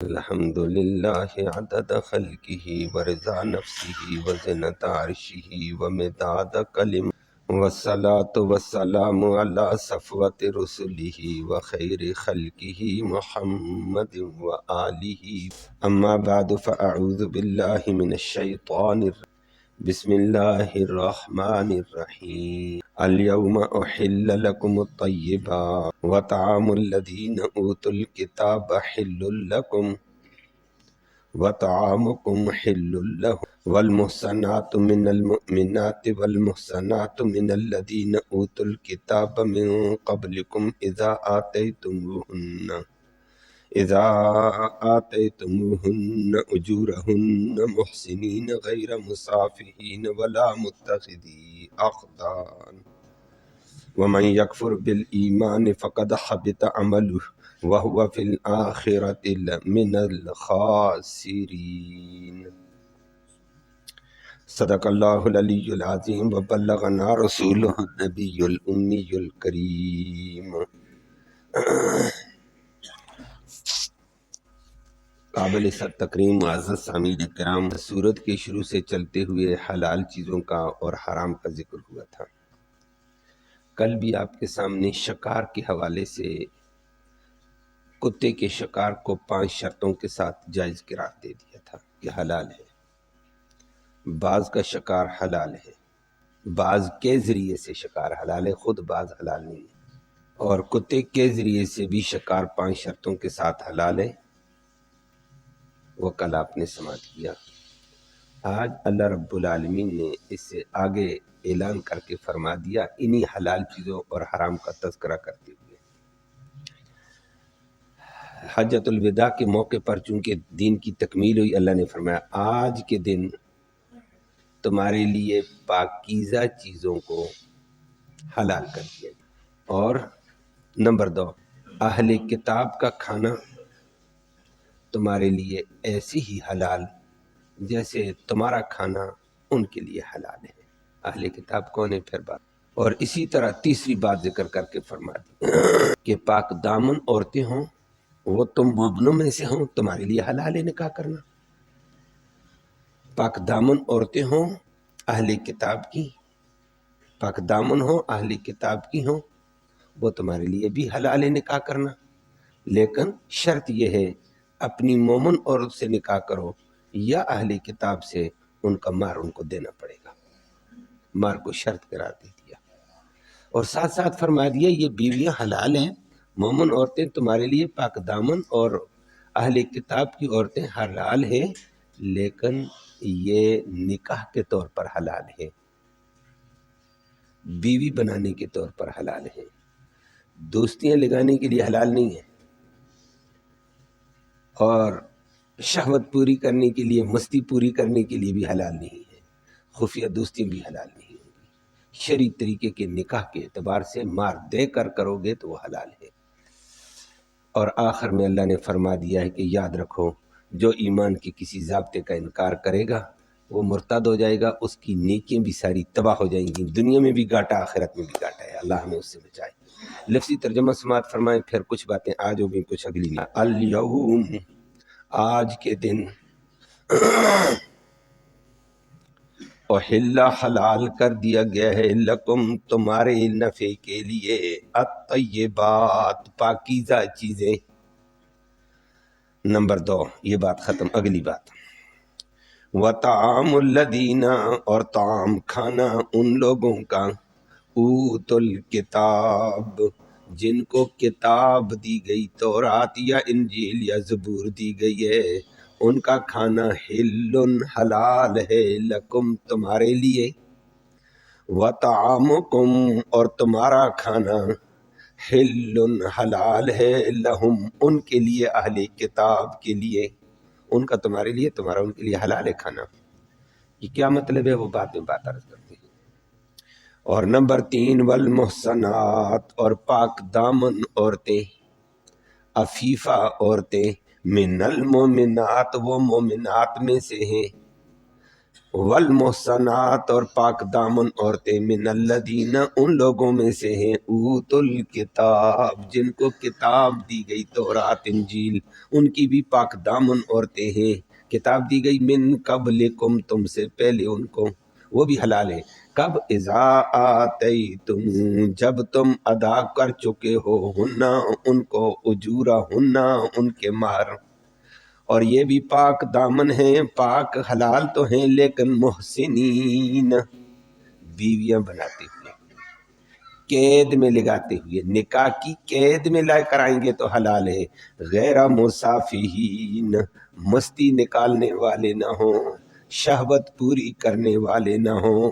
الحمد للہ عدد خلقہ ورضا نفسہ وزنت عرشہ ومداد کلمہ والصلاة والسلام علی صفوت رسلہ وخیر خلقہ محمد وآلہ اما بعد فاعوذ باللہ من الشیطان بسم اللہ الرحمن الرحیم اليوم احل لکم الطیبات وطعام الذین اوتوا الکتاب حل لکم وطعامکم حل لهم والمحصنات من المؤمنات والمحصنات من الذین اوتوا الکتاب من قبلکم اذا آتيتموهن أجورهن محسنين غير مسافحين ولا متخذي أخدان ومن يكفر بالإيمان فقد حبط عمله وهو في الآخرة من الخاسرين صدق الله العلي العظيم وبلغنا رسوله النبي الأمي الكريم قابل سر تکریم معزز سامعین کرام، سورت کے شروع سے چلتے ہوئے حلال چیزوں کا اور حرام کا ذکر ہوا تھا۔ کل بھی آپ کے سامنے شکار کے حوالے سے کتے کے شکار کو 5 شرطوں کے ساتھ جائز قرار دے دیا تھا کہ حلال ہے۔ باز کا شکار حلال ہے، باز کے ذریعے سے شکار حلال ہے، خود باز حلال نہیں ہے، اور کتے کے ذریعے سے بھی شکار 5 شرطوں کے ساتھ حلال ہے، وہ کل آپ نے سماعت کیا۔ آج اللہ رب العالمین نے اس سے آگے اعلان کر کے فرما دیا انہی حلال چیزوں اور حرام کا تذکرہ کرتے ہوئے۔ حجۃ الوداع کے موقع پر چونکہ دین کی تکمیل ہوئی، اللہ نے فرمایا آج کے دن تمہارے لیے پاکیزہ چیزوں کو حلال کر دیا گیا۔ اور نمبر 2، اہل کتاب کا کھانا تمہارے لیے ایسے ہی حلال جیسے تمہارا کھانا ان کے لیے حلال ہے۔ اہل کتاب کون ہے پھر بات، اور اسی طرح تیسری بات ذکر کر کے فرما دی کہ پاک دامن عورتیں ہوں، وہ تم مومنوں میں سے ہوں، تمہارے لیے حلال ہے نکاح کرنا۔ پاک دامن عورتیں ہوں اہل کتاب کی، پاک دامن ہوں اہل کتاب کی ہوں، وہ تمہارے لیے بھی حلال ہے نکاح کرنا، لیکن شرط یہ ہے اپنی مومن عورت سے نکاح کرو یا اہل کتاب سے، ان کا مہر ان کو دینا پڑے گا۔ مہر کو شرط قرار دے دیا، اور ساتھ ساتھ فرما دیا یہ بیویاں حلال ہیں، مومن عورتیں تمہارے لیے پاک دامن اور اہل کتاب کی عورتیں حلال ہیں، لیکن یہ نکاح کے طور پر حلال ہے، بیوی بنانے کے طور پر حلال ہے، دوستیاں لگانے کے لیے حلال نہیں ہے، اور شہوت پوری کرنے کے لیے، مستی پوری کرنے کے لیے بھی حلال نہیں ہے، خفیہ دوستی بھی حلال نہیں ہوگی۔ شرعی طریقے کے نکاح کے اعتبار سے مہر دے کر کرو گے تو وہ حلال ہے۔ اور آخر میں اللہ نے فرما دیا ہے کہ یاد رکھو جو ایمان کے کسی ضابطے کا انکار کرے گا وہ مرتد ہو جائے گا، اس کی نیکیاں بھی ساری تباہ ہو جائیں گی، دنیا میں بھی گھاٹا آخرت میں بھی گھاٹا ہے، اللہ ہمیں اس سے بچائے۔ لفظی ترجمہ سماعت فرمائیں، پھر کچھ باتیں آج ہوگی کچھ اگلی میں۔ الیوم، آج کے دن، احل حلال کر دیا گیا ہے، لکم تمہارے نفع کے لیے، الطیبات پاکیزہ چیزیں۔ نمبر 2، یہ بات ختم، اگلی بات، وطعام الذین، اور طعام کھانا ان لوگوں کا، اوت الکتاب جن کو کتاب دی گئی، تورات یا انجیل یا زبور دی گئی ہے، ان کا کھانا حل حلال ہے، لکم تمہارے لیے، وطعامکم اور تمہارا کھانا، حل حلال ہے، لہم ان کے لیے، اہل کتاب کے لیے، ان کا تمہارے لیے، تمہارا ان کے لیے حلال ہے کھانا۔ یہ کیا مطلب ہے وہ بات عرض کرتے ہیں۔ اور نمبر 3، والمحصنات اور پاک دامن عورتیں، عفیفہ عورتیں، من المومنات وہ مومنات میں سے ہیں، والمحصنات اور پاک دامن عورتیں من الذین ان لوگوں میں سے ہیں اوت الکتاب جن کو کتاب دی گئی تورات انجیل، ان کی بھی پاک دامن عورتیں ہیں، کتاب دی گئی من قبلکم تم سے پہلے ان کو، وہ بھی حلال ہے۔ کب؟ اذا آتیتم جب تم ادا کر چکے ہو ہننا ان کو، اجورا ہننا ان کے مہر، اور یہ بھی پاک دامن ہیں، پاک حلال تو ہیں لیکن محسنین بیویاں بناتے ہوئے، قید میں لگاتے ہوئے، نکاح کی قید میں لا کر آئیں گے تو حلال ہے، غیر مسافہین مستی نکالنے والے نہ ہوں، شہوت پوری کرنے والے نہ ہوں،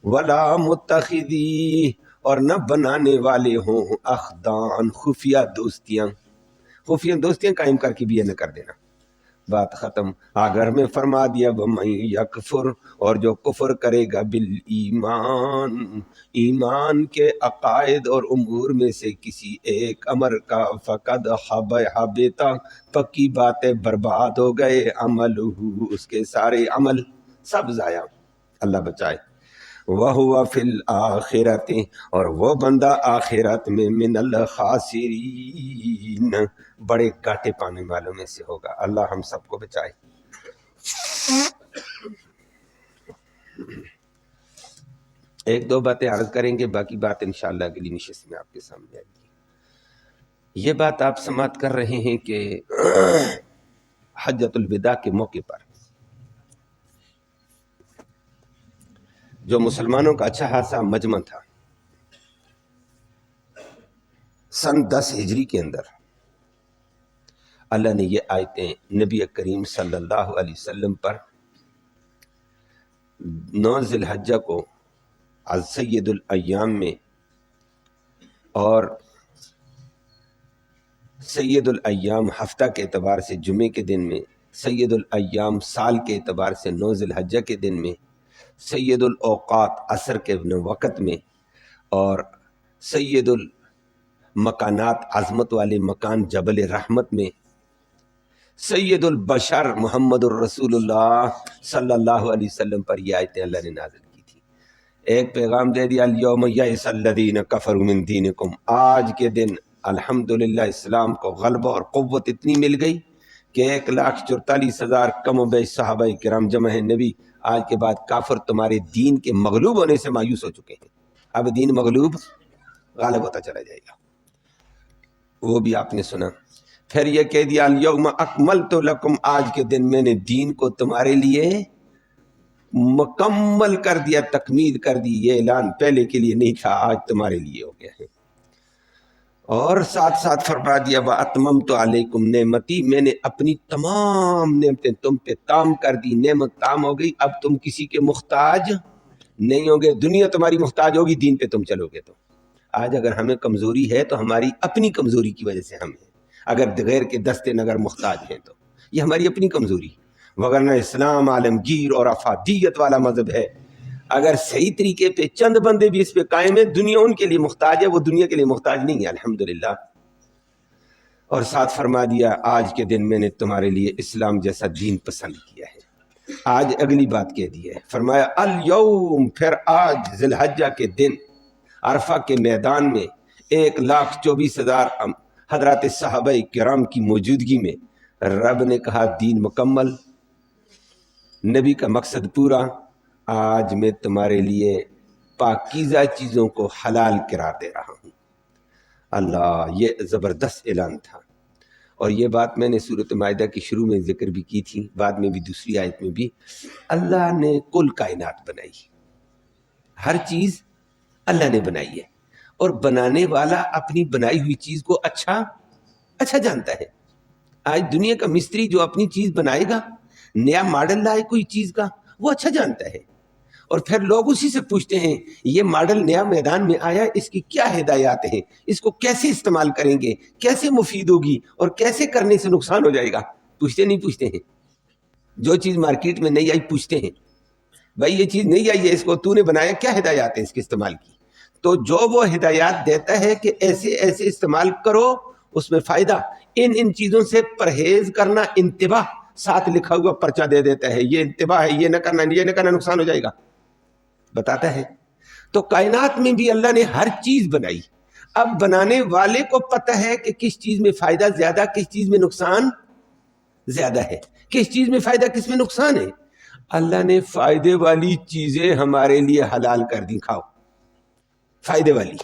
ولا متخذی اور نہ بنانے والے ہوں، اخدان خفیہ دوستیاں قائم کر کے بھی نہ کر دینا، بات ختم۔ اگر میں فرما دیا وَمَن یکفر اور جو کفر کرے گا بالایمان ایمان کے عقائد اور امور میں سے کسی ایک امر کا، فقد حبط پکی باتیں برباد ہو گئے، عملہ اس کے سارے عمل سب ضائع، اللہ بچائے۔ وَهُوَ فِي الْآخِرَةِ اور وہ بندہ آخرت میں من الخاسرین بڑے گھاٹے پانے والوں میں سے ہوگا، اللہ ہم سب کو بچائے۔ ایک دو باتیں عرض کریں گے، باقی بات انشاءاللہ اگلی نشست میں آپ کے سامنے آئے گی۔ یہ بات آپ سماعت کر رہے ہیں کہ حجۃ الوداع کے موقع پر جو مسلمانوں کا اچھا خاصا مجمع تھا، سن 10 ہجری کے اندر اللہ نے یہ آیتیں نبی کریم صلی اللہ علیہ وسلم پر 9 ذی الحجہ کو از سید الایام میں اور سید الایام ہفتہ کے اعتبار سے جمعے کے دن میں، سید الایام سال کے اعتبار سے 9 ذی الحجہ کے دن میں، سید الاوقات عصر کے وقت میں، اور سید المکانات عظمت والے مکان جبل رحمت میں، سید البشر محمد الرسول اللہ صلی اللہ علیہ وسلم پر یہ آیتیں اللہ نے نازل کی تھی۔ ایک پیغام دے دیا، الیوم یئس الذین کفروا من دینکم، آج کے دن الحمدللہ اسلام کو غلبہ اور قوت اتنی مل گئی کہ 1,44,000 کم و بیش صحابہ کرام جمع ہیں نبی، آج کے بعد کافر تمہارے دین کے مغلوب ہونے سے مایوس ہو چکے ہیں، اب دین مغلوب غالب ہوتا چلا جائے گا، وہ بھی آپ نے سنا۔ پھر یہ کہہ دیا الیوم اکملت لکم، آج کے دن میں نے دین کو تمہارے لیے مکمل کر دیا، تکمیل کر دی، یہ اعلان پہلے کے لیے نہیں تھا، آج تمہارے لیے ہو گیا ہے۔ اور ساتھ ساتھ فرما دیا وَأَتْمَمْتُ عَلَيْكُمْ نعمتی، میں نے اپنی تمام نعمتیں تم پہ تام کر دی، نعمت تام ہو گئی، اب تم کسی کے محتاج نہیں ہوگے، دنیا تمہاری محتاج ہوگی، دین پہ تم چلو گے تو۔ آج اگر ہمیں کمزوری ہے تو ہماری اپنی کمزوری کی وجہ سے ہم ہیں، اگر غیر کے دستے نگر محتاج ہیں تو یہ ہماری اپنی کمزوری، وگرنہ اسلام عالمگیر اور افادیت والا مذہب ہے، اگر صحیح طریقے پہ چند بندے بھی اس پہ قائم ہیں، دنیا ان کے لیے محتاج ہے، وہ دنیا کے لیے محتاج نہیں ہے، الحمدللہ۔ اور ساتھ فرما دیا آج کے دن میں نے تمہارے لیے اسلام جیسا دین پسند کیا ہے۔ آج اگلی بات کہہ دی ہے، فرمایا الیوم، پھر آج ذی الحجہ کے دن عرفہ کے میدان میں 1,24,000 حضرات صحابہ کرام کی موجودگی میں رب نے کہا دین مکمل، نبی کا مقصد پورا، آج میں تمہارے لیے پاکیزہ چیزوں کو حلال قرار دے رہا ہوں۔ اللہ، یہ زبردست اعلان تھا، اور یہ بات میں نے سورۃ مائدہ کی شروع میں ذکر بھی کی تھی، بعد میں بھی دوسری آیت میں بھی، اللہ نے کل کائنات بنائی، ہر چیز اللہ نے بنائی ہے، اور بنانے والا اپنی بنائی ہوئی چیز کو اچھا جانتا ہے۔ آج دنیا کا مستری جو اپنی چیز بنائے گا، نیا ماڈل لائے کوئی چیز کا، وہ اچھا جانتا ہے، اور پھر لوگ اسی سے پوچھتے ہیں یہ ماڈل نیا میدان میں آیا، اس کی کیا ہدایات ہیں، اس کو کیسے استعمال کریں گے، کیسے مفید ہوگی، اور کیسے کرنے سے نقصان ہو جائے گا، پوچھتے ہیں۔ جو چیز مارکیٹ میں نہیں آئی پوچھتے ہیں، بھائی یہ چیز نہیں آئی ہے، اس کو تو نے بنایا، کیا ہدایات ہیں اس کے استعمال کی؟ تو جو وہ ہدایات دیتا ہے کہ ایسے استعمال کرو، اس میں فائدہ، ان چیزوں سے پرہیز کرنا، انتباہ ساتھ لکھا ہوا پرچہ دے دیتا ہے، یہ انتباہ ہے، یہ نہ کرنا نقصان ہو جائے گا، بتاتا ہے۔ تو کائنات میں بھی اللہ نے ہر چیز بنائی، اب بنانے والے کو پتہ ہے کہ کس چیز میں فائدہ زیادہ، کس چیز میں نقصان زیادہ ہے، کس چیز میں فائدہ کس میں نقصان ہے۔ اللہ نے فائدے والی چیزیں ہمارے لیے حلال کر دی، کھاؤ فائدے والی،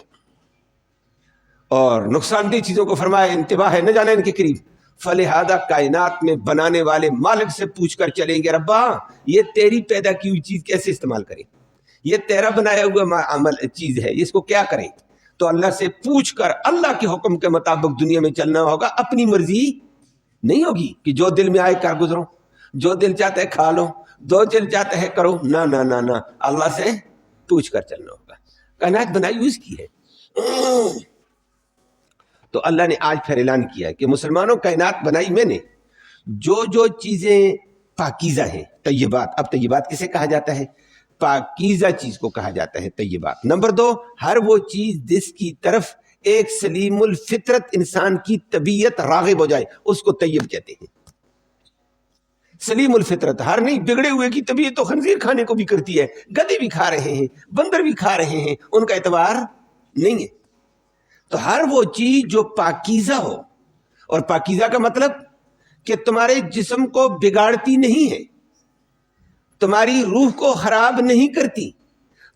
اور نقصان دہ چیزوں کو فرمایا انتباہ ہے، نہ جانا ان کے قریب۔ فلہذا کائنات میں بنانے والے مالک سے پوچھ کر چلیں گے، ربا یہ تیری پیدا کی ہوئی چیز کیسے استعمال کریں، یہ تیرا بنایا ہوا عمل چیز ہے، اس کو کیا کریں؟ تو اللہ سے پوچھ کر اللہ کے حکم کے مطابق دنیا میں چلنا ہوگا، اپنی مرضی نہیں ہوگی کہ جو دل میں آئے کر گزرو، جو دل چاہتا ہے کھا لو، جو دل چاہتا ہے کرو، نہ نہ نہ نہ، اللہ سے پوچھ کر چلنا ہوگا۔ کائنات بنائی ہوئی اس کی ہے۔ تو اللہ نے آج پھر اعلان کیا ہے کہ مسلمانوں کائنات بنائی میں نے، جو چیزیں پاکیزہ ہیں، طیبات۔ اب طیبات کسے کہا جاتا ہے؟ پاکیزہ چیز کو کہا جاتا ہے طیبات۔ نمبر 2، ہر وہ چیز جس کی طرف ایک سلیم الفطرت انسان کی طبیعت راغب ہو جائے اس کو طیب کہتے ہیں۔ سلیم الفطرت، ہر نہیں بگڑے ہوئے کی طبیعت تو خنزیر کھانے کو بھی کرتی ہے، گدے بھی کھا رہے ہیں، بندر بھی کھا رہے ہیں، ان کا اعتبار نہیں ہے۔ تو ہر وہ چیز جو پاکیزہ ہو، اور پاکیزہ کا مطلب کہ تمہارے جسم کو بگاڑتی نہیں ہے، تمہاری روح کو خراب نہیں کرتی،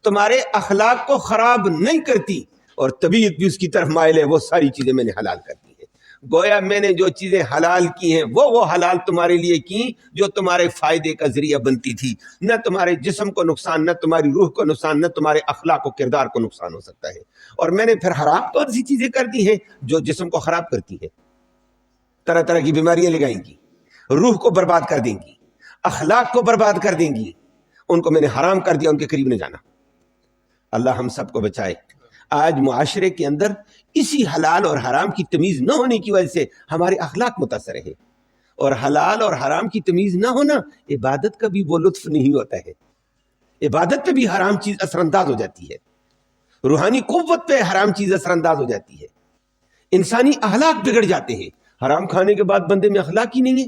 تمہارے اخلاق کو خراب نہیں کرتی، اور طبیعت بھی اس کی طرف مائل ہے، وہ ساری چیزیں میں نے حلال کر دی ہیں۔ گویا میں نے جو چیزیں حلال کی ہیں وہ حلال تمہارے لیے کی جو تمہارے فائدے کا ذریعہ بنتی تھی، نہ تمہارے جسم کو نقصان، نہ تمہاری روح کو نقصان، نہ تمہارے اخلاق و کردار کو نقصان ہو سکتا ہے۔ اور میں نے پھر حرام کون سی چیزیں کر دی ہیں جو جسم کو خراب کرتی ہیں، طرح طرح کی بیماریاں لگائیں گی، روح کو برباد کر دیں گی، اخلاق کو برباد کر دیں گی، ان کو میں نے حرام کر دیا، ان کے قریب نہ جانا۔ اللہ ہم سب کو بچائے۔ آج معاشرے کے اندر اسی حلال اور حرام کی تمیز نہ ہونے کی وجہ سے ہمارے اخلاق متاثر ہیں، اور حلال اور حرام کی تمیز نہ ہونا عبادت کا بھی وہ لطف نہیں ہوتا ہے۔ عبادت پہ بھی حرام چیز اثر انداز ہو جاتی ہے، روحانی قوت پہ حرام چیز اثر انداز ہو جاتی ہے، انسانی اخلاق بگڑ جاتے ہیں۔ حرام کھانے کے بعد بندے میں اخلاق ہی نہیں ہے،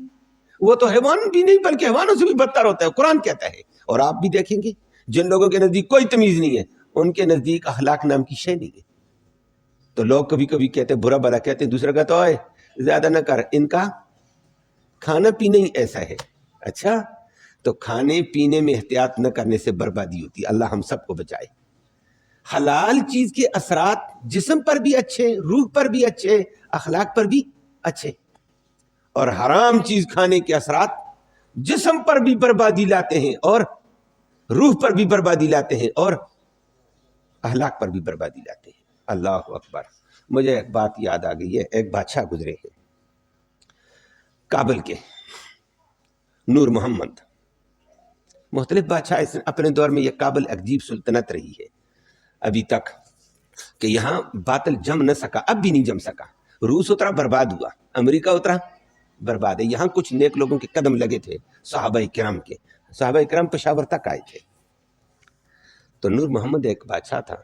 وہ تو حیوان بھی نہیں بلکہ حیوانوں سے بھی بدتر ہوتا ہے، قرآن کہتا ہے۔ اور آپ بھی دیکھیں گے جن لوگوں کے نزدیک کوئی تمیز نہیں ہے، ان کے نزدیک اخلاق نام کی شے نہیں ہے۔ تو لوگ کبھی کبھی کہتے ہیں، برا بھلا کہتے ہیں، دوسرا کہتا ہے زیادہ نہ کر، ان کا کھانا پینا ہی ایسا ہے۔ اچھا، تو کھانے پینے میں احتیاط نہ کرنے سے بربادی ہوتی ہے۔ اللہ ہم سب کو بچائے۔ حلال چیز کے اثرات جسم پر بھی اچھے، روح پر بھی اچھے، اخلاق پر بھی اچھے، اور حرام چیز کھانے کے اثرات جسم پر بھی بربادی لاتے ہیں، اور روح پر بھی بربادی لاتے ہیں، اور اخلاق پر بھی بربادی لاتے ہیں۔ اللہ اکبر۔ مجھے ایک بات یاد آ گئی ہے، ایک بادشاہ گزرے ہیں کابل کے، نور محمد۔ مختلف بادشاہ اپنے دور میں، یہ کابل عجیب سلطنت رہی ہے ابھی تک کہ یہاں باطل جم نہ سکا، اب بھی نہیں جم سکا۔ روس اترا برباد ہوا، امریکہ اترا برباد ہے۔ یہاں کچھ نیک لوگوں کے قدم لگے تھے، صحابہ کرام کے، صحابہ کرام پشاور تک آئے تھے۔ تو نور محمد ایک بادشاہ تھا،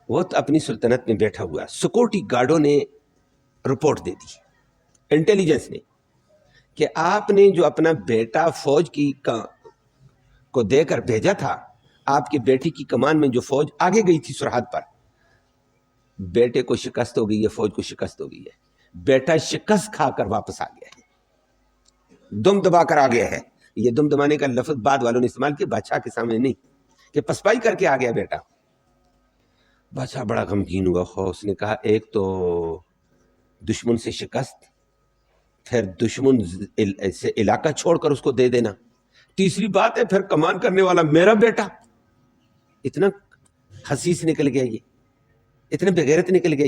وہ اپنی سلطنت میں بیٹھا ہوا، سیکورٹی گارڈوں نے رپورٹ دے دی، انٹیلیجنس نے، کہ آپ نے جو اپنا بیٹا فوج کی کو دے کر بھیجا تھا، آپ کے بیٹی کی کمان میں جو فوج آگے گئی تھی سرحد پر، بیٹے کو شکست ہو گئی ہے، فوج کو شکست ہو گئی ہے، بیٹا شکست کھا کر واپس آ گیا ہے، دم دبا کر آ گیا ہے۔ یہ دم دبانے کا لفظ بعد والوں نے استعمال کیا، بادشاہ کے سامنے نہیں، کہ پسپائی کر کے آ گیا بیٹا۔ بادشاہ بڑا غمگین ہوا، اس نے کہا ایک تو دشمن سے شکست، پھر دشمن سے علاقہ چھوڑ کر اس کو دے دینا، تیسری بات ہے پھر کمان کرنے والا میرا بیٹا۔ اتنا خسیس نکل گیا، یہ اتنے بغیرت نکل گیا،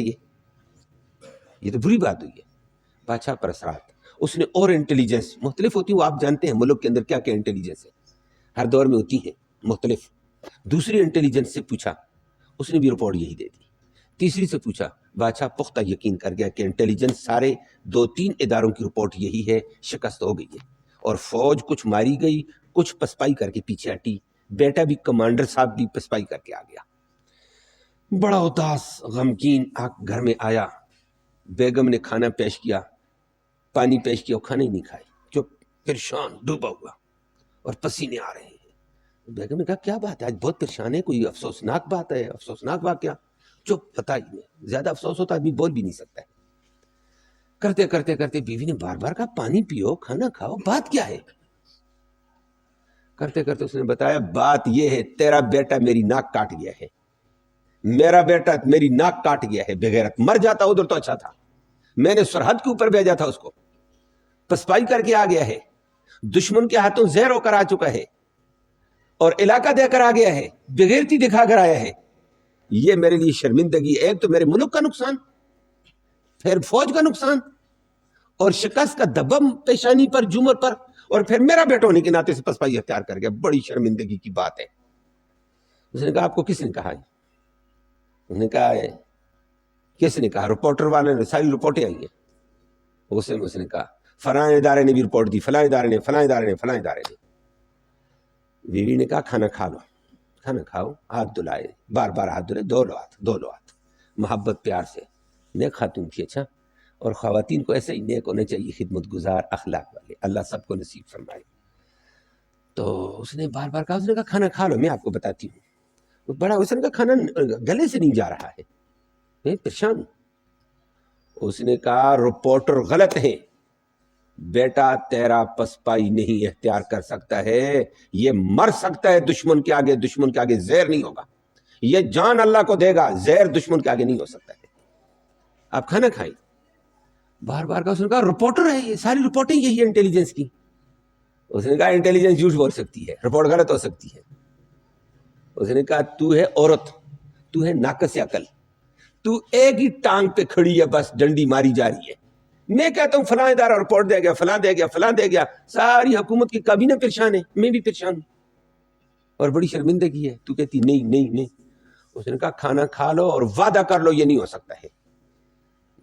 یہ تو بری بات ہوئی ہے۔ بادشاہ پر اثرات، اس نے اور انٹیلیجنس مختلف ہوتی ہے، وہ آپ جانتے ہیں ملک کے اندر کیا کیا انٹیلیجنس ہے، ہر دور میں ہوتی ہے مختلف۔ دوسری انٹیلیجنس سے پوچھا، اس نے بھی رپورٹ یہی دے دی۔ تیسری سے پوچھا، بادشاہ پختہ یقین کر گیا کہ انٹیلیجنس سارے 2-3 اداروں کی رپورٹ یہی ہے، شکست ہو گئی ہے، اور فوج کچھ ماری گئی، کچھ پسپائی کر کے پیچھے ہٹی، بیٹا بھی کمانڈر صاحب بھی پسپائی کر کے آ گیا۔ بڑا اداس غمگین گھر میں آیا، بیگم نے کھانا پیش کیا، پانی پیش کیا، وہ کھانا ہی نہیں کھائے، چپ پریشان ڈوبا ہوا اور پسینے آ رہے ہیں. بیگم نے کہا کیا بات ہے آج بہت پریشان ہے, کوئی افسوسناک بات ہے, افسوسناک واقعہ؟ چپ, پتہ ہی نہیں, زیادہ افسوس ہوتا آدمی بول بھی نہیں سکتا ہے. کرتے کرتے کرتے بیوی نے بار بار کہا پانی پیو, کھانا کھاؤ, بات کیا ہے؟ کرتے کرتے اس نے بتایا بات یہ ہے تیرا بیٹا میری ناک کاٹ گیا ہے, میرا بیٹا میری ناک کاٹ گیا ہے, بغیرت مر جاتا ادھر تو اچھا تھا, میں نے سرحد کے اوپر بھیجا تھا اس کو, پسپائی کر کے آ گیا ہے, دشمن کے ہاتھوں زہر ہو کر آ چکا ہے اور علاقہ دے کر آ گیا ہے, بغیرتی دکھا کر آیا ہے. یہ میرے لیے شرمندگی, ایک تو میرے ملک کا نقصان, پھر فوج کا نقصان, اور شکست کا دبم پیشانی پر, جمر پر, اور پھر میرا بیٹا ہونے کے ناطے سے پسپائی اختیار کر گیا. بڑی شرمندگی کی بات ہے. اس نے کہا آپ کو کس نے کہا ہے؟ اس نے کہا ہے کس نے کہا؟ رپورٹر والے نے, ساری رپورٹیں آئی ہیں. اس نے کہا فلاں ادارے نے بھی رپورٹ دی, فلاں ادارے نے, فلاں ادارے نے, فلاں ادارے نے. بیوی نے کہا کھانا کھا لو, کھانا کھاؤ. ہاتھ دھلائے, بار بار ہاتھ دھلے, دو لو ہاتھ, محبت پیار سے. نیک خاتون تھی. اچھا, اور خواتین کو ایسے ہی نیک ہونے چاہیے, خدمت گزار, اخلاق والے, اللہ سب کو نصیب فرمائے. تو اس نے بار بار کہا, اس نے کہا کھانا کھا لو, میں آپ کو بتاتی ہوں. بڑا اس نے کہا کھانا گلے سے نہیں جا رہا ہے, میں پریشان ہوں. اس نے کہا رپورٹر غلط ہے, بیٹا تیرا پسپائی نہیں اختیار کر سکتا ہے, یہ مر سکتا ہے دشمن کے آگے, دشمن کے آگے زہر نہیں ہوگا, یہ جان اللہ کو دے گا, زہر دشمن کے آگے نہیں ہو سکتا ہے, آپ کھانا کھائیں. بار بار کا اس نے کہا رپورٹر ہے, یہ ساری رپورٹیں یہی ہے انٹیلیجنس کی. اس نے کہا انٹیلیجنس جھوٹ بول سکتی ہے, رپورٹ غلط ہو سکتی ہے. اس نے کہا تو ہے عورت, تو ہے ناقص عقل, تو ایک ہی ٹانگ پہ کھڑی ہے, بس ڈنڈی ماری جا رہی ہے. میں کہتا ہوں فلاں ادارہ رپورٹ دے گیا, فلاں دے گیا, فلاں دے گیا, ساری حکومت کی کابینہ پریشان ہے, میں بھی پریشان ہوں اور بڑی شرمندگی ہے. تو کہتی نہیں نہیں نہیں. اس نے کہا کھانا کھا لو اور وعدہ کر لو یہ نہیں ہو سکتا ہے.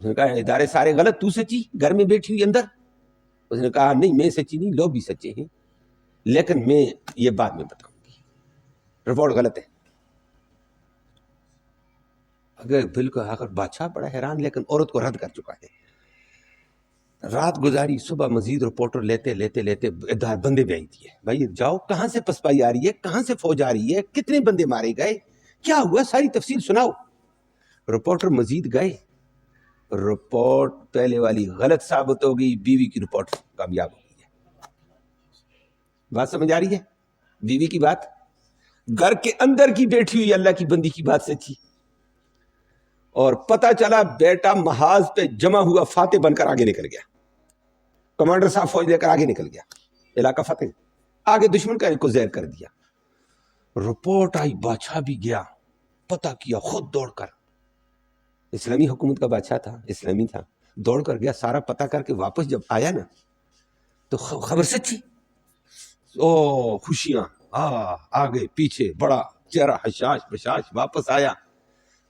اس نے کہا ادارے سارے غلط, تو سچی گھر میں بیٹھی ہوئی اندر. اس نے کہا نہیں میں سچی نہیں, لوگ بھی سچے ہیں, لیکن میں یہ بعد میں بتاؤں گی, رپورٹ غلط ہے. اگر بالکل آخر بادشاہ بڑا حیران, لیکن عورت کو رد کر چکا ہے. رات گزاری, صبح مزید رپورٹر لیتے لیتے لیتے بندے بھی آئی دیے, بھائی جاؤ, کہاں سے پسپائی آ رہی ہے, کہاں سے فوج آ رہی ہے, کتنے بندے مارے گئے, کیا ہوا, ساری تفصیل سناؤ. رپورٹر مزید گئے, رپورٹ پہلے والی غلط ثابت ہو گئی, بیوی کی رپورٹ کامیاب ہو گئی ہے. بات سمجھ آ رہی ہے؟ بیوی کی بات, گھر کے اندر کی بیٹھی ہوئی اللہ کی بندی کی بات سچی, اور پتہ چلا بیٹا محاذ پہ جمع ہوا فاتح بن کر آگے نکل گیا, کمانڈر صاحب فوج لے کر آگے نکل گیا, علاقہ فتح, آگے دشمن کا کو زہر کر دیا. رپورٹ آئی, بادشاہ بھی گیا, پتہ کیا خود دوڑ کر, اسلامی حکومت کا بادشاہ تھا, اسلامی تھا, دوڑ کر گیا, سارا پتہ کر کے واپس جب آیا نا تو خبر سچی, او خوشیاں, آگے پیچھے بڑا چہرہ حشاش بشاش, واپس آیا,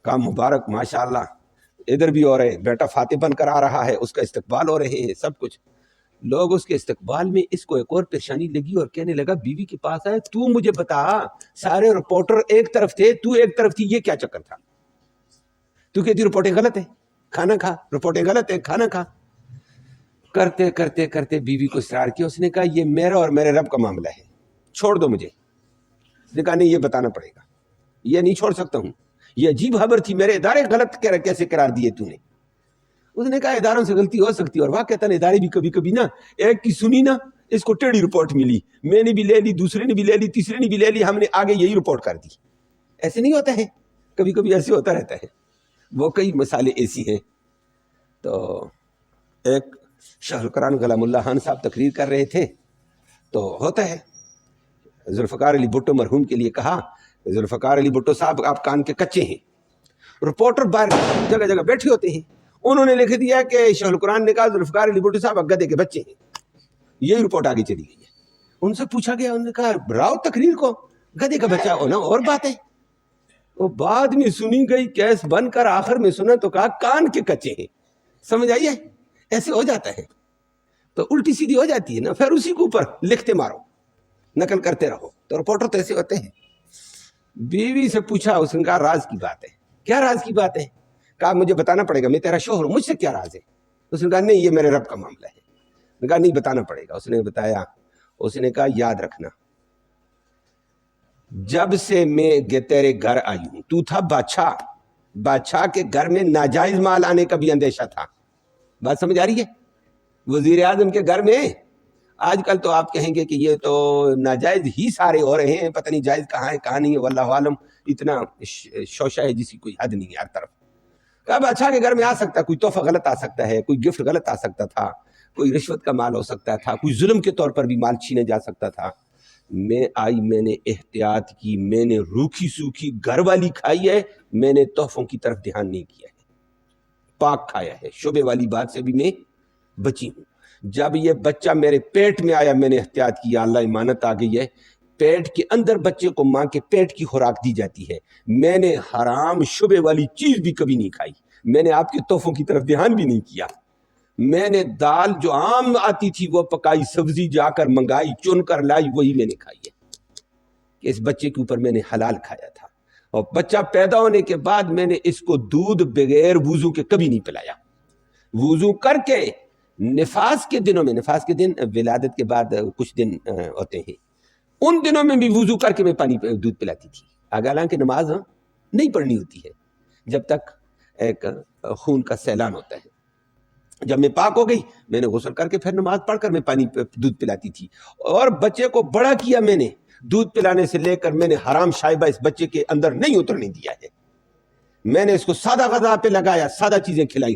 کہا مبارک ماشاءاللہ, ادھر بھی ہو رہے, بیٹا فاتح بن کر آ رہا ہے, اس کا استقبال ہو رہے ہیں, سب کچھ. لوگ اس کے استقبال میں, اس کو ایک اور پریشانی لگی اور کہنے لگا بیوی کے پاس آئے, تو مجھے بتا, سارے رپورٹر ایک طرف تھے, تو ایک طرف تھی, یہ کیا چکر تھا؟ تو کہتی رپورٹیں غلط ہے, کھانا کھا, رپورٹیں غلط ہے, کھانا کھا. کرتے کرتے کرتے بیوی کو اصرار کیا, اس نے کہا یہ میرا اور میرے رب کا معاملہ ہے, چھوڑ دو مجھے. اس نے کہا نہیں, یہ بتانا پڑے گا, یہ نہیں چھوڑ سکتا ہوں, یہ عجیب خبر تھی, میرے ادارے غلط کیسے قرار دیے تو نے؟ اس نے کہا اداروں سے غلطی ہو سکتی ہے, اور واقع تھا ادارے بھی کبھی کبھی نا, ایک کی سنی نا, اس کو ٹیڑھی رپورٹ ملی, میں نے بھی لے لی, دوسرے نے بھی لے لی, تیسرے نے بھی لے لی, ہم نے آگے یہی رپورٹ کر دی. ایسے نہیں ہوتا ہے, کبھی کبھی ایسے ہوتا رہتا ہے, وہ کئی مسائل ایسی ہیں. تو ایک شاہ القرآن غلام اللہ خان صاحب تقریر کر رہے تھے, تو ہوتا ہے ذوالفقار علی بھٹو مرحوم کے لیے کہا, ذوالفقار علی بھٹو صاحب آپ کان کے کچے ہیں. رپورٹر باہر جگہ جگہ بیٹھے ہوتے ہیں, انہوں نے لکھ دیا کہ شاہ القرآن نے کہا ذوالفقار علی بھٹو صاحب گدھے کے بچے ہیں, یہی رپورٹ آگے چلی گئی ہے. ان سے پوچھا گیا, انہوں نے کہا راؤ تقریر کو, گدھے کا بچہ ہونا اور بات ہے. وہ بعد میں سنی گئی, کیس بن کر آخر میں سنا تو کہا کان کے کچے ہیں. سمجھ آئیے, ایسے ہو جاتا ہے, تو الٹی سیدھی ہو جاتی ہے نا, پھر اسی کے اوپر لکھتے مارو, نقل کرتے رہو. تو رپورٹر تو ایسے ہوتے ہیں. بیوی سے پوچھا, اس نے کہا راز کی بات ہے. کیا راز کی بات ہے؟ کہا مجھے بتانا پڑے گا, میں تیرا شوہر ہوں, مجھ سے کیا راز ہے؟ اس نے کہا نہیں, یہ میرے رب کا معاملہ ہے. نے کہا نہیں بتانا پڑے گا. اس نے بتایا. اس نے کہا یاد رکھنا جب سے میں تیرے گھر آئی ہوں تو تھا بادشاہ, بادشاہ کے گھر میں ناجائز مال آنے کا بھی اندیشہ تھا. بات سمجھ آ رہی ہے؟ وزیر اعظم کے گھر میں آج کل تو آپ کہیں گے کہ یہ تو ناجائز ہی سارے ہو رہے ہیں, پتہ نہیں جائز کہاں ہے کہاں نہیں ہے, واللہ عالم, اتنا شوشہ ہے جس کی کوئی حد نہیں ہے ہر طرف. کہا بادشاہ کے گھر میں آ سکتا ہے, کوئی تحفہ غلط آ سکتا ہے, کوئی گفٹ غلط آ سکتا تھا, کوئی رشوت کا مال ہو سکتا تھا, کوئی ظلم کے طور پر بھی مال چھینے جا سکتا تھا. میں آئی, میں نے احتیاط کی, میں نے روکھی سوکھی گھر والی کھائی ہے, میں نے تحفوں کی طرف دھیان نہیں کیا ہے, پاک کھایا ہے, شبے والی بات سے بھی میں بچی ہوں. جب یہ بچہ میرے پیٹ میں آیا میں نے احتیاط کی, اللہ امانت آ گئی ہے, پیٹ کے اندر بچے کو ماں کے پیٹ کی خوراک دی جاتی ہے, میں نے حرام شبے والی چیز بھی کبھی نہیں کھائی, میں نے آپ کے تحفوں کی طرف دھیان بھی نہیں کیا. میں نے دال جو عام آتی تھی وہ پکائی, سبزی جا کر منگائی, چن کر لائی, وہی میں نے کھائی ہے. کہ اس بچے کے اوپر میں نے حلال کھایا تھا. اور بچہ پیدا ہونے کے بعد میں نے اس کو دودھ بغیر وضو کے کبھی نہیں پلایا. وضو کر کے نفاس کے دنوں میں, نفاس کے دن ولادت کے بعد کچھ دن ہوتے ہیں, ان دنوں میں بھی وضو کر کے میں پانی دودھ پلاتی تھی. حالانکہ نماز نہیں پڑھنی ہوتی ہے جب تک ایک خون کا سیلان ہوتا ہے. جب میں پاک ہو گئی میں نے غسل کر کے پھر نماز پڑھ کر میں پانی دودھ پلاتی تھی. اور بچے کو بڑا کیا میں نے, دودھ پلانے سے لے کر میں نے حرام شائبہ اس بچے کے اندر نہیں اترنے دیا ہے. میں نے اس کو سادہ غذا پہ لگایا, سادہ چیزیں کھلائی.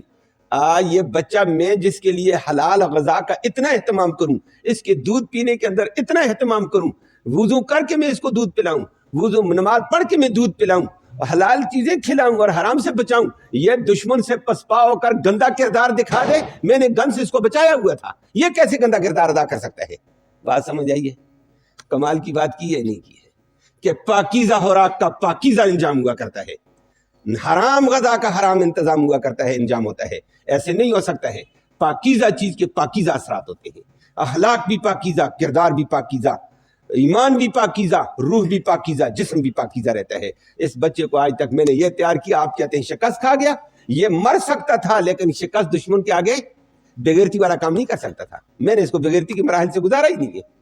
یہ بچہ میں جس کے لیے حلال غذا کا اتنا اہتمام کروں, اس کے دودھ پینے کے اندر اتنا اہتمام کروں, وضو کر کے میں اس کو دودھ پلاؤں, وضو نماز پڑھ کے میں دودھ پلاؤں, حلال چیزیں کھلاؤں اور حرام سے بچاؤں, یہ دشمن سے پسپا ہو کر گندا کردار دکھا دے, میں نے گن سے اس کو بچایا ہوا تھا, یہ کیسے گندا کردار ادا کر سکتا ہے؟ بات سمجھ آئیے؟ کمال کی بات کی ہے نہیں کی ہے کہ پاکیزہ خوراک کا پاکیزہ انجام ہوا کرتا ہے, حرام غذا کا حرام انتظام ہوا کرتا ہے, انجام ہوتا ہے. ایسے نہیں ہو سکتا ہے. پاکیزہ چیز کے پاکیزہ اثرات ہوتے ہیں, اخلاق بھی پاکیزہ, کردار بھی پاکیزہ, ایمان بھی پاکیزہ, روح بھی پاکیزہ, جسم بھی پاکیزہ رہتا ہے. اس بچے کو آج تک میں نے یہ تیار کیا, آپ کہتے ہیں شکست کھا گیا, یہ مر سکتا تھا لیکن شکست دشمن کے آگے بغیرتی والا کام نہیں کر سکتا تھا. میں نے اس کو بغیرتی کے مراحل سے گزارا ہی نہیں ہے.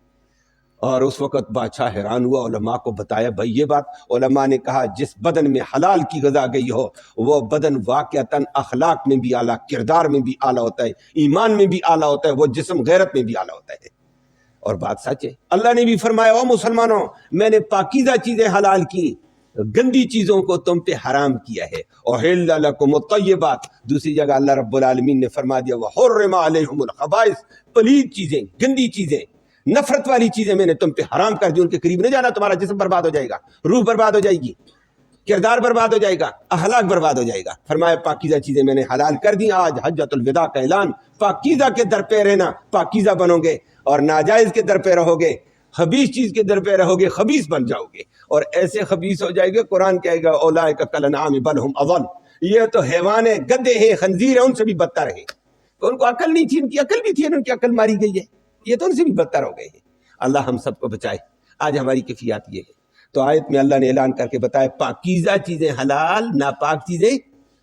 اور اس وقت بادشاہ حیران ہوا, علماء کو بتایا بھائی یہ بات. علماء نے کہا جس بدن میں حلال کی غذا گئی ہو وہ بدن واقعتاً اخلاق میں بھی اعلیٰ, کردار میں بھی اعلیٰ ہوتا ہے, ایمان میں بھی اعلیٰ ہوتا ہے, وہ جسم غیرت میں بھی اعلیٰ ہوتا ہے. اور بات سچ ہے, اللہ نے بھی فرمایا او مسلمانوں میں نے پاکیزہ چیزیں حلال کی, گندی چیزوں کو تم پہ حرام کیا ہے. احل لکم الطیبات, دوسری جگہ اللہ رب العالمین نے فرما دیا وحرم علیہم الخبائث, پلید چیزیں, گندی چیزیں, نفرت والی چیزیں میں نے تم پہ حرام کر دی. ان کے قریب نہیں جانا, تمہارا جسم برباد ہو جائے گا, روح برباد ہو جائے گی, کردار برباد ہو جائے گا, اخلاق برباد ہو جائے گا. فرمایا پاکیزہ چیزیں میں نے حلال کر دی. آج حجۃ الوداع کا اعلان, پاکیزہ کے در پہ رہنا, پاکیزہ بنو گے, اور ناجائز کے در پہ رہو گے, خبیث چیز کے در پہ رہو گے, خبیث بن جاؤ گے, اور ایسے خبیث ہو جائے گے قرآن کہے گا اولئک کالانعام بل ہم اضل, یہ تو حیوان ہیں, گدھے ہیں, خنزیر ہیں, ان سے بھی بدتر ہیں. تو ان کو عقل نہیں تھی, ان کی عقل بھی تھی, ان کی عقل ماری گئی ہے, یہ تو ان سے بھی بدتر ہو گئے ہیں. اللہ ہم سب کو بچائے. آج ہماری کیفیات یہ ہے. تو آیت میں اللہ نے اعلان کر کے بتایا پاکیزہ چیزیں حلال, ناپاک چیزیں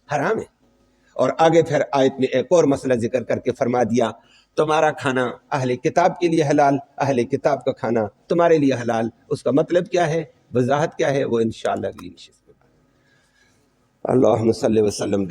حرام ہیں. اور آگے پھر آیت میں ایک اور مسئلہ ذکر کر کے فرما دیا تمہارا کھانا اہل کتاب کے لیے حلال, اہل کتاب کا کھانا تمہارے لیے حلال. اس کا مطلب کیا ہے, وضاحت کیا ہے, وہ انشاءاللہ اگلی نشست میں. اللہم صلی وسلم.